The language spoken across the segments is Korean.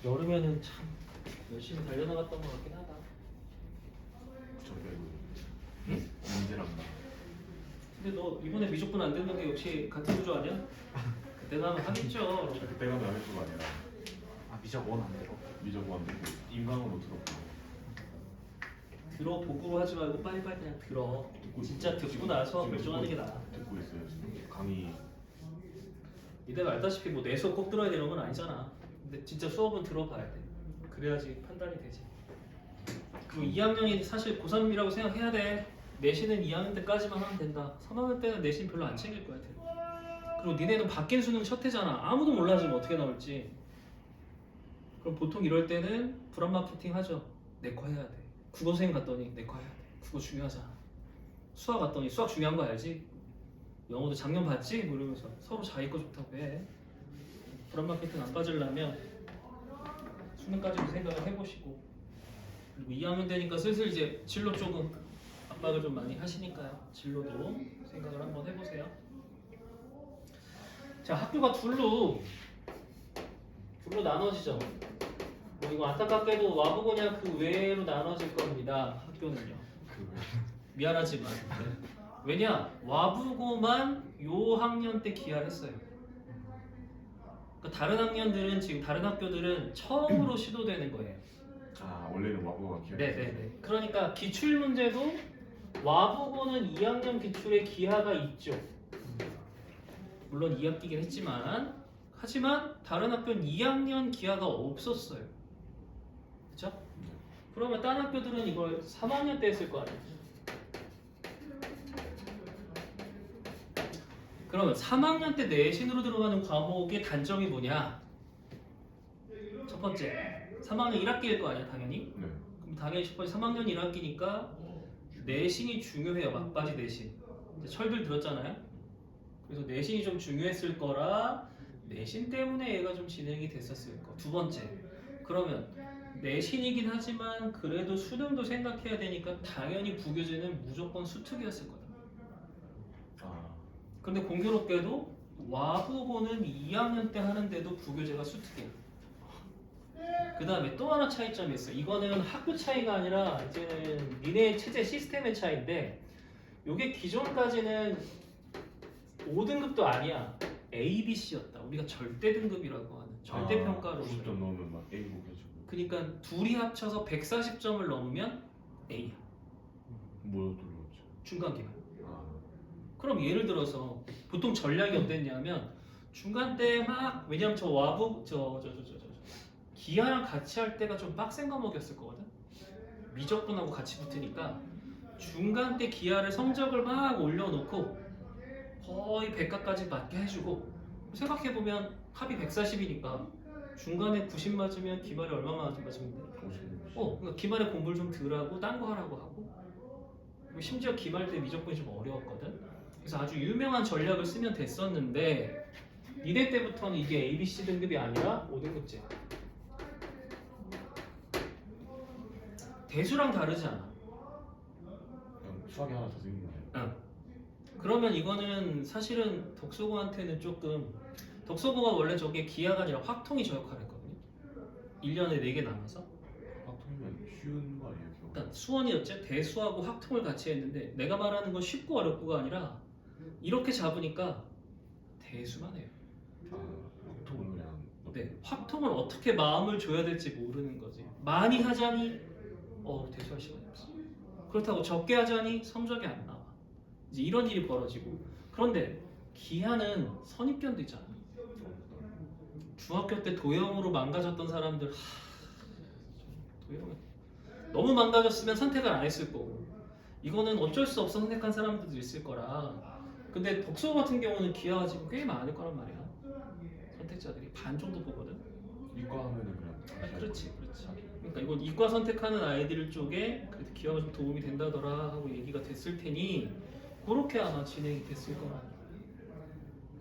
여름에는 참 열심히 달려나갔던 것 같긴 하다. 저희가 이거 응? 문제랑 근데 너 이번에 미적분 안 됐는 게 역시 같은 구조 아니야? 그때 가면 하겠죠. 그때 가면 안 했던 거 아니라 미적 원안 들어. 미적고 안 되고 인강으로 들었고 들어보고 하지 말고 빨리빨리 그냥 들어. 듣고 진짜 있어요. 듣고 나서 지금 결정하는 게 듣고 나아. 듣고 있어요 지금 강의. 니네가 알다시피 뭐 내 수업 꼭 들어야 되는 건 아니잖아. 근데 진짜 수업은 들어봐야 돼. 그래야지 판단이 되지. 그리고 2학년이 사실 고3이라고 생각해야 돼. 내신은 2학년 때까지만 하면 된다. 3학년 때는 내신 별로 안 챙길 거야. 그리고 니네는 바뀐 수능 첫 해잖아. 아무도 몰라 지금 어떻게 나올지. 그럼 보통 이럴 때는 불안 마케팅 하죠. 내 거 해야 돼. 국어수행 갔더니 내 거 해야 돼. 국어 중요하잖아. 수학 갔더니 수학 중요한 거 알지? 영어도 작년 봤지? 뭐 이러면서 서로 자기 거 좋다고 해. 불안 마케팅 안 빠지려면 수능까지도 생각을 해보시고, 그리고 2학년 되니까 슬슬 이제 진로 쪽은 압박을 좀 많이 하시니까요. 진로도 생각을 한번 해보세요. 자, 학교가 둘로 나눠지죠. 뭐 이거 안타깝게도 와보고냐 그 외로 나눠질 겁니다. 학교는요. 미안하지만. 네. 왜냐? 와보고만 요 학년 때 기하했어요. 그러니까 다른 학년들은 지금 다른 학교들은 처음으로 시도되는 거예요. 아 원래는 와보가 기억. 네네네. 그러니까 기출 문제도 와보고는 2학년 기출에 기하가 있죠. 물론 2학기긴 했지만, 하지만 다른 학교는 2학년 기하가 없었어요. 그쵸? 그러면 다른 학교들은 이걸 3학년 때 했을 거 아니에요. 그러면 3학년 때 내신으로 들어가는 과목의 단점이 뭐냐? 첫 번째, 3학년 1학기일 거 아니야 당연히? 네. 그럼 당연히 첫 번째 3학년 1학기니까 내신이 중요해요. 막바지 내신. 이제 철들 들었잖아요. 그래서 내신이 좀 중요했을 거라 내신 때문에 얘가 좀 진행이 됐었을 거. 두 번째, 그러면 내신이긴 하지만 그래도 수능도 생각해야 되니까 당연히 부교재는 무조건 수특이었을 거다. 아 근데 공교롭게도 와보고는 2학년 때 하는데도 부교재가 수특이야. 그 다음에 또 하나 차이점이 있어. 이거는 학교 차이가 아니라 이제는 니네 체제 시스템의 차이인데, 요게 기존까지는 5등급도 아니야. A, B, C였다. 우리가 절대 등급이라고 하는 절대 평가로. 90점 넘으면 막 A복 해주고. 그러니까 둘이 합쳐서 140점을 넘으면 A야. 뭐 들어오죠? 중간 기말. 아 그럼 예를 들어서 보통 전략이 어땠냐면 중간 때 막, 왜냐면 저 와부 기하랑 같이 할 때가 좀 빡센 과목이었을 거거든. 미적분하고 같이 붙으니까 중간 때 기하를 성적을 막 올려놓고 거의 100가까지 맞게 해주고, 생각해보면 합이 140이니까 중간에 90 맞으면 기말에 얼마 맞으면 돼? 50. 그러니까 기말에 공부를 좀 덜 하고 딴 거 하라고 하고, 그리고 심지어 기말 때 미적분이 좀 어려웠거든. 그래서 아주 유명한 전략을 쓰면 됐었는데 니네 때부터는 이게 ABC 등급이 아니라 5등급제. 대수랑 다르지 않아. 그냥 수학이 하나 더 생긴 거네요. 응. 그러면 이거는 사실은 덕소고한테는 조금, 덕소고가 원래 저게 기하가 아니라 확통이 저 역할을 했거든요. 1년에 4개 남아서. 확통이면 쉬운 거 아니에요? 기억? 그러니까 수원이었죠. 대수하고 확통을 같이 했는데 내가 말하는 건 쉽고 어렵고가 아니라 이렇게 잡으니까 대수만 해요. 아 확통은 그냥. 네, 확통을 어떻게 마음을 줘야 될지 모르는 거지. 많이 하자니 대수할 시간이 없어. 그렇다고 적게 하자니 성적이 안 나와. 이제 이런 일이 벌어지고. 그런데 기하는 선입견도 있잖아. 중학교 때 도형으로 망가졌던 사람들, 도형은 너무 망가졌으면 선택을 안 했을 거고, 이거는 어쩔 수 없어 선택한 사람들도 있을 거라. 근데 덕소 같은 경우는 기하가 지금 꽤 많을 거란 말이야. 선택자들이 반 정도 보거든. 이과 하면은 그냥. 그렇지. 그러니까 이건 이과 선택하는 아이들 쪽에 그래도 기하가 좀 도움이 된다더라 하고 얘기가 됐을 테니 그렇게 아마 진행이 됐을 거라.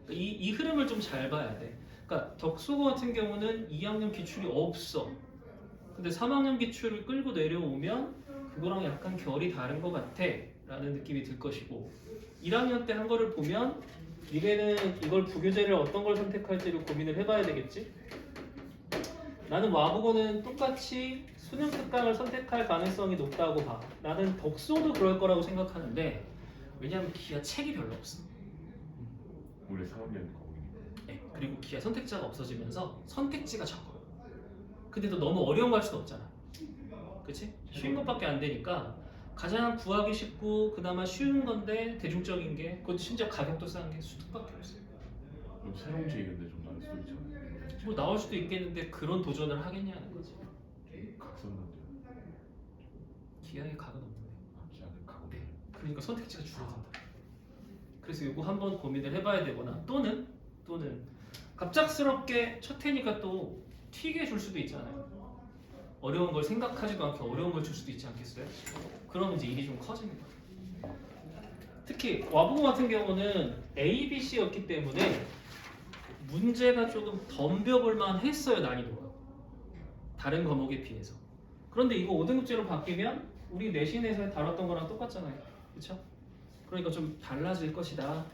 그러니까 이 흐름을 좀 잘 봐야 돼. 그러니까 덕소고 같은 경우는 2학년 기출이 없어. 근데 3학년 기출을 끌고 내려오면 그거랑 약간 결이 다른 것 같아 라는 느낌이 들 것이고, 1학년 때 한 거를 보면 니네는 이걸 부교재를 어떤 걸 선택할지를 고민을 해봐야 되겠지. 나는 와보고는 똑같이 수능 특강을 선택할 가능성이 높다고 봐. 나는 덕소도 그럴 거라고 생각하는데 왜냐하면 기아 책이 별로 없어. 원래 3학년 거기니까. 네, 그리고 기아 선택자가 없어지면서 선택지가 적어. 근데 또 너무 어려운 거 할 수도 없잖아. 그치? 쉬운 것밖에 안 되니까 가장 구하기 쉽고 그나마 쉬운 건데 대중적인 게 그것도 심지어 가격도 싼 게 수특밖에 없어요. 그럼 새로운지 근데 좀 나을 수도 있잖아요. 뭐 나올 수도 있겠는데 그런 도전을 하겠냐는 거지. 각성문제. 기아의 각은 없는데. 기하는 가고. 네. 그러니까 선택지가 줄어든다. 그래서 이거 한번 고민을 해봐야 되거나 또는 갑작스럽게 첫 해니까 또 튀게 줄 수도 있잖아요. 어려운 걸 생각하지도 않게 어려운 걸 줄 수도 있지 않겠어요? 그러면 이제 일이 좀 커집니다. 특히 와보고 같은 경우는 A, B, C였기 때문에 문제가 조금 덤벼볼만 했어요. 난이도가 다른 과목에 비해서. 그런데 이거 5등급제로 바뀌면 우리 내신에서 다뤘던 거랑 똑같잖아요. 그렇죠? 그러니까 좀 달라질 것이다.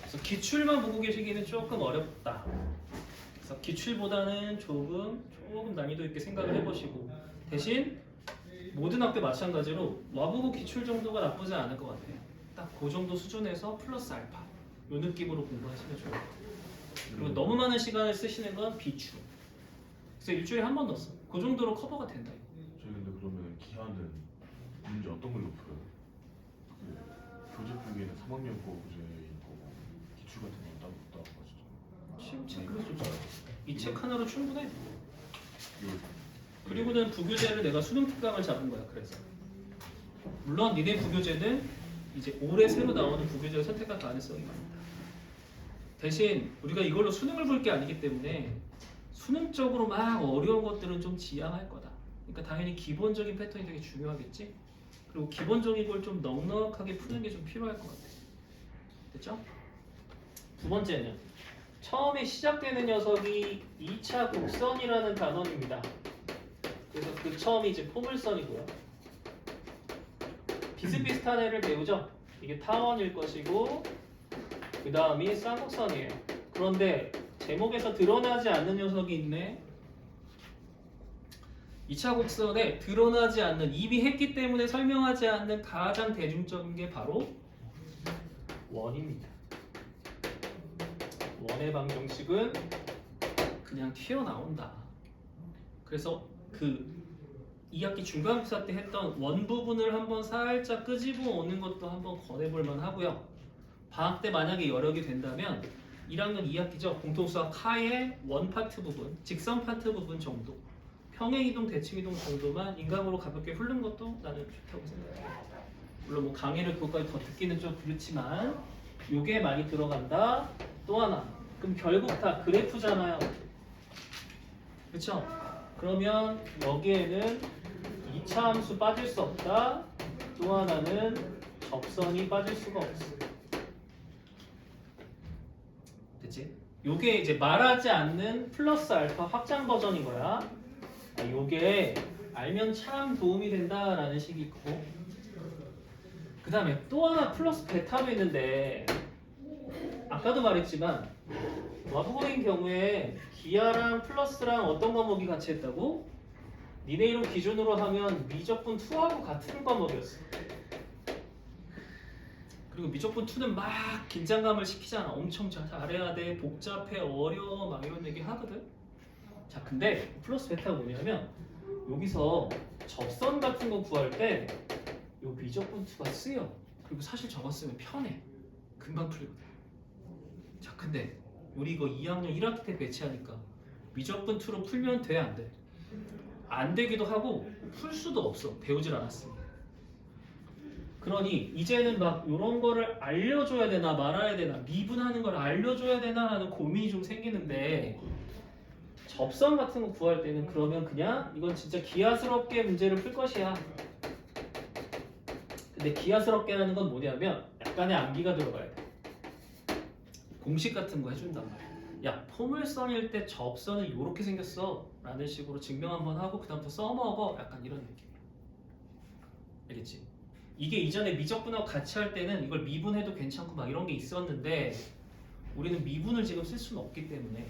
그래서 기출만 보고 계시기는 조금 어렵다. 그래서 기출보다는 조금 난이도 있게 생각을 해보시고 대신 모든 학교 마찬가지로 와보고 기출 정도가 나쁘지 않을 것 같아요. 딱 그 정도 수준에서 플러스 알파 이 느낌으로 공부하시면 좋을 것 같아요. 그리고 너무 많은 시간을 쓰시는 건 비추. 그래서 일주일에 한 번 넣었어. 그 정도로 커버가 된다. 저희 근데 그러면 기하는 문제 어떤 걸로 풀어요? 그 교재 풀기에는 3학년 거 교재인 거고 기출 같은 건 따로 가지고. 책 그래서 이 책 하나로 충분해. 이거 그리고는 부교재를 내가 수능 특강을 잡은 거야. 그래서 물론 니네 부교재는 이제 올해 새로 나오는 부교재를 선택할 가능성이 많다. 대신 우리가 이걸로 수능을 볼 게 아니기 때문에 수능적으로 막 어려운 것들은 좀 지양할 거다. 그러니까 당연히 기본적인 패턴이 되게 중요하겠지. 그리고 기본적인 걸 좀 넉넉하게 푸는 게 좀 필요할 것 같아. 됐죠? 두 번째는 처음에 시작되는 녀석이 2차 곡선이라는 단원입니다. 그래서 그 처음이 이제 포물선이고요. 비슷비슷한 애를 배우죠. 이게 타원일 것이고 그 다음이 쌍곡선이에요. 그런데 제목에서 드러나지 않는 녀석이 있네. 2차 곡선에 드러나지 않는, 이미 했기 때문에 설명하지 않는 가장 대중적인 게 바로 원입니다. 원의 방정식은 그냥 튀어나온다. 그래서 그 2학기 중간고사 때 했던 원 부분을 한번 살짝 끄집어 오는 것도 한번 권해볼만 하고요. 방학 때 만약에 여력이 된다면 1학년 2학기죠. 공통수학 하의 원 파트 부분, 직선 파트 부분 정도, 평행이동, 대칭이동 정도만 인강으로 가볍게 훑는 것도 나는 좋다고 생각해요. 물론 뭐 강의를 그것까지 더 듣기는 좀 그렇지만 요게 많이 들어간다. 또 하나, 그럼 결국 다 그래프잖아요. 그렇죠? 그러면 여기에는 2차 함수 빠질 수 없다. 또 하나는 접선이 빠질 수가 없어. 됐지? 요게 이제 말하지 않는 플러스 알파 확장 버전인 거야. 요게 알면 참 도움이 된다라는 식이 있고, 그 다음에 또 하나 플러스 베타도 있는데 아까도 말했지만 와보고인 경우에 기하랑 플러스랑 어떤 과목이 같이 했다고? 니네 이름 기준으로 하면 미적분 2하고 같은 과목이었어. 그리고 미적분 2는 막 긴장감을 시키잖아. 엄청 잘해야 돼, 복잡해, 어려워, 막 이런 얘기 하거든. 자, 근데 플러스 베타가 뭐냐면 여기서 접선 같은 거 구할 때 요 미적분 2가 쓰여. 그리고 사실 저거 쓰면 편해. 금방 풀리거든. 자, 근데 우리 이거 2학년 1학기 때 배치하니까 미적분 2로 풀면 돼, 안 돼? 안 되기도 하고 풀 수도 없어. 배우질 않았으니까. 그러니 이제는 막 이런 거를 알려줘야 되나 말아야 되나, 미분하는 걸 알려줘야 되나 라는 고민이 좀 생기는데, 접선 같은 거 구할 때는 그러면 그냥 이건 진짜 기하스럽게 문제를 풀 것이야. 근데 기하스럽게라는 건 뭐냐면 약간의 암기가 들어가야 돼. 공식 같은 거 해준단 말이야. 야, 포물선일 때 접선은 이렇게 생겼어 라는 식으로 증명 한번 하고 그 다음부터 써먹어. 약간 이런 느낌이야. 알겠지? 이게 이전에 미적분하고 같이 할 때는 이걸 미분해도 괜찮고 막 이런 게 있었는데 우리는 미분을 지금 쓸 수는 없기 때문에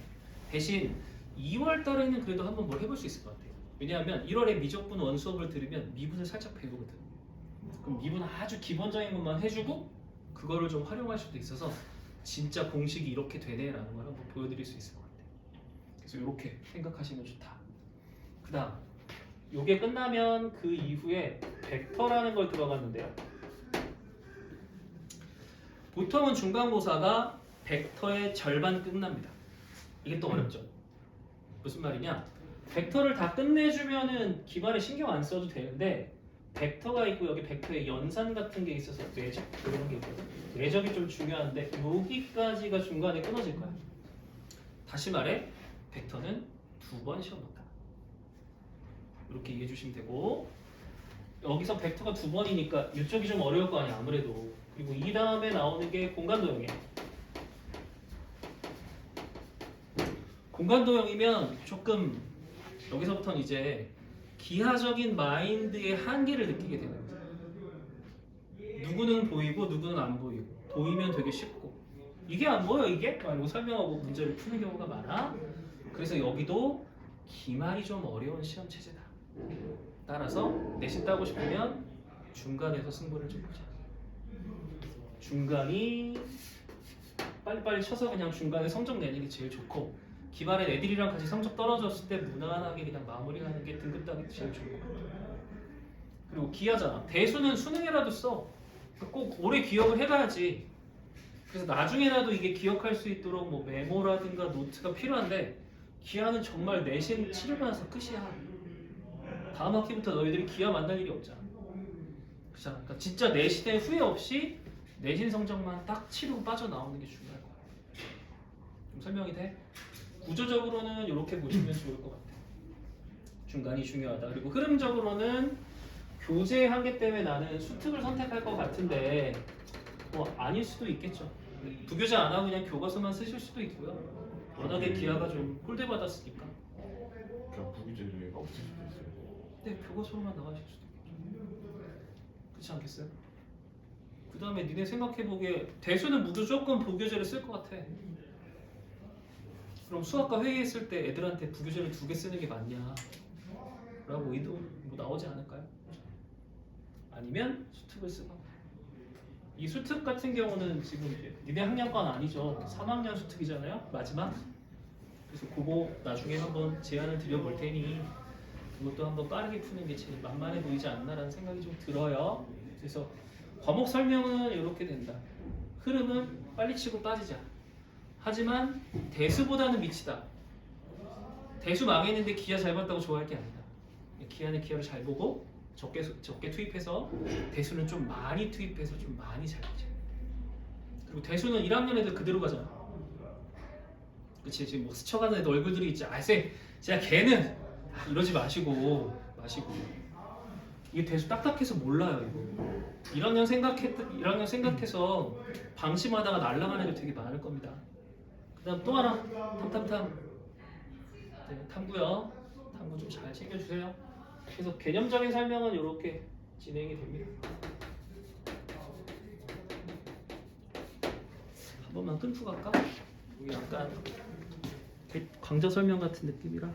대신 2월 달에는 그래도 한번 뭘 해볼 수 있을 것 같아요. 왜냐하면 1월에 미적분 원수업을 들으면 미분을 살짝 배우거든. 그럼 미분 아주 기본적인 것만 해주고 그거를 좀 활용할 수도 있어서 진짜 공식이 이렇게 되네라는 걸 한번 보여드릴 수 있을 것 같아요. 그래서 이렇게 생각하시면 좋다. 그 다음 요게 끝나면 그 이후에 벡터라는 걸 들어갔는데요. 보통은 중간고사가 벡터의 절반 끝납니다. 이게 또 어렵죠. 무슨 말이냐? 벡터를 다 끝내주면은 기말에 신경 안 써도 되는데 벡터가 있고 여기 벡터의 연산 같은 게 있어서 외적 그런 게 있거든. 외적이 좀 중요한데 여기까지가 중간에 끊어질 거야. 다시 말해 벡터는 2번 시험 본다. 이렇게 이해해 주시면 되고 여기서 벡터가 2번이니까 이쪽이 좀 어려울 거 아니야 아무래도. 그리고 이 다음에 나오는 게 공간도형이야. 공간도형이면 조금 여기서부터는 이제 기하적인 마인드의 한계를 느끼게 되는 거예요. 누구는 보이고 누구는 안 보이고 보이면 되게 쉽고 이게 안 보여 이게? 라고 설명하고 문제를 푸는 경우가 많아. 그래서 여기도 기말이 좀 어려운 시험 체제다. 따라서 내신 따고 싶으면 중간에서 승부를 좀 보자. 중간이 빨리빨리 쳐서 그냥 중간에 성적 내는 게 제일 좋고 기말에 애들이랑 같이 성적 떨어졌을 때 무난하게 그냥 마무리하는 게 등급 따기 제일 좋은 것 같아요. 그리고 기하잖아. 대수는 수능에라도 써. 꼭 오래 기억을 해가야지. 그래서 나중에라도 이게 기억할 수 있도록 뭐 메모라든가 노트가 필요한데 기하는 정말 내신 치르고 나서 끝이야. 다음 학기부터 너희들이 기하 만날 일이 없잖아. 그렇잖아. 그러니까 진짜 내신에 후회 없이 내신 성적만 딱 치르고 빠져나오는 게 중요할 거야. 좀 설명이 돼? 구조적으로는 이렇게 보시면 좋을 것 같아요. 중간이 중요하다. 그리고 흐름적으로는 교재 한계 때문에 나는 수특을 선택할 것 같은데 뭐 아닐 수도 있겠죠. 부교재 안 하고 그냥 교과서만 쓰실 수도 있고요. 워낙에 기하가 좀 홀대받았으니까. 그냥 부기제가 없을 수도 있어요. 근데 교과서로만 나가실 수도 있겠죠. 그렇지 않겠어요? 그 다음에 니네 생각해보기에 대수는 무조건 부교재를 쓸 것 같아. 그럼 수학과 회의했을 때 애들한테 부교재를 2개 쓰는 게 맞냐? 라고 의도 뭐 나오지 않을까요? 아니면 수특을 쓰거나. 이 수특 같은 경우는 지금 이제 니네 학년권 아니죠. 3학년 수특이잖아요. 마지막. 그래서 그거 나중에 한번 제안을 드려볼 테니 그것도 한번 빠르게 푸는 게 제일 만만해 보이지 않나라는 생각이 좀 들어요. 그래서 과목 설명은 이렇게 된다. 흐름은 빨리 치고 빠지자. 하지만 대수보다는 미치다. 대수 망했는데 기하 잘 봤다고 좋아할 게 아니다. 기하는 기하를 잘 보고 적게 투입해서 대수는 좀 많이 투입해서 좀 많이 잘 보자. 그리고 대수는 1학년 애들 그대로 가잖아. 그치? 지금 뭐 스쳐가는 애들 얼굴들이 있지. 아 쌤, 진짜 걔는 이러지 마시고 이게 대수 딱딱해서 몰라요 이거. 1학년 생각해서 방심하다가 날아가는 애들 되게 많을 겁니다. 그다음 또 하나 탐탐탐. 네, 탐구요. 탐구 좀 잘 챙겨주세요. 그래서 개념적인 설명은 이렇게 진행이 됩니다. 한 번만 끊고 갈까? 여기 약간 강좌 설명 같은 느낌이라.